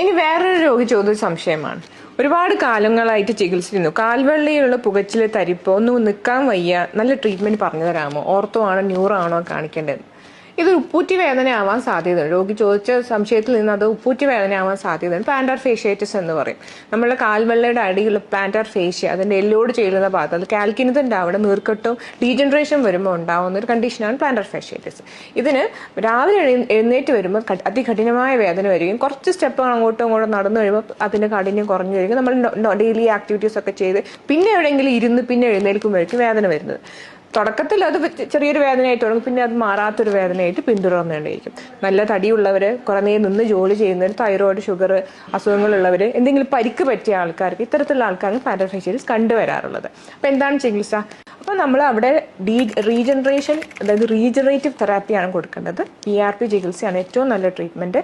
ഇനി വേറൊരു രോഗി ചോദിച്ച സംശയമാണ്. ഒരുപാട് കാലങ്ങളായിട്ട് ചികിത്സിക്കുന്നു, കാൽവെള്ളയിലുള്ള പുകച്ചിൽ, തരിപ്പ്, ഒന്നും നിൽക്കാൻ വയ്യ, നല്ല ട്രീറ്റ്മെന്റ് പറഞ്ഞു തരാമോ? ഓർത്തോ ആണോ ന്യൂറോ ആണോ കാണിക്കേണ്ടത്? ഇത് ഉപ്പൂറ്റി വേദന ആവാൻ സാധ്യതയുണ്ട്. രോഗി ചോദിച്ച സംശയത്തിൽ നിന്ന് അത് ഉപ്പൂറ്റി വേദന ആവാൻ സാധ്യതയുണ്ട്. പ്ലാന്റാർ ഫേഷ്യേറ്റിസ് എന്ന് പറയും. നമ്മുടെ കാൽവെള്ളയുടെ അടിയിലുള്ള പ്ലാന്റാർ ഫേഷ്യ, അതിന്റെ എല്ലോട് ചേരുന്ന ഭാഗത്ത്, അത് കാൽക്കിനത്തിന്റെ അവിടെ നീർക്കെട്ടും ഡീജനറേഷൻ വരുമ്പോൾ ഉണ്ടാവുന്ന ഒരു കണ്ടീഷനാണ് പ്ലാന്റാർ ഫേഷ്യേറ്റിസ്. ഇതിന് രാവിലെ എഴുന്നേറ്റ് വരുമ്പോൾ അതികഠിനമായ വേദന വരികയും കുറച്ച് സ്റ്റെപ്പുകൾ അങ്ങോട്ടും ഇങ്ങോട്ടും നടന്നു കഴിയുമ്പോൾ അതിന്റെ കാഠിന്യം കുറഞ്ഞു വരികയും നമ്മൾ ഡെയിലി ആക്ടിവിറ്റീസ് ഒക്കെ ചെയ്ത് പിന്നെ എവിടെയെങ്കിലും ഇരുന്ന് പിന്നെ എഴുന്നേൽക്കുമ്പോഴേക്കും വേദന വരുന്നത്. തുടക്കത്തിൽ അത് ചെറിയൊരു വേദനയായിട്ട് തുടങ്ങും, പിന്നെ അത് മാറാത്തൊരു വേദനയായിട്ട് പിന്തുടർന്നുകൊണ്ടേയിരിക്കും. നല്ല തടിയുള്ളവര്, കുറെ നേരം നിന്ന് ജോലി ചെയ്യുന്നവർ, തൈറോയിഡ്, ഷുഗർ അസുഖങ്ങളുള്ളവര്, എന്തെങ്കിലും പരിക്ക് പറ്റിയ ആൾക്കാർക്ക്, ഇത്തരത്തിലുള്ള ആൾക്കാർക്ക് പ്ലാന്റാർ ഫേഷ്യേറ്റിസ് കണ്ടുവരാറുള്ളത്. അപ്പൊ എന്താണ് ചികിത്സ? അപ്പൊ നമ്മൾ അവിടെ റീജനറേഷൻ, അതായത് റീജനറേറ്റീവ് തെറാപ്പിയാണ് കൊടുക്കേണ്ടത്. PRP ചികിത്സയാണ് ഏറ്റവും നല്ല ട്രീറ്റ്മെന്റ്.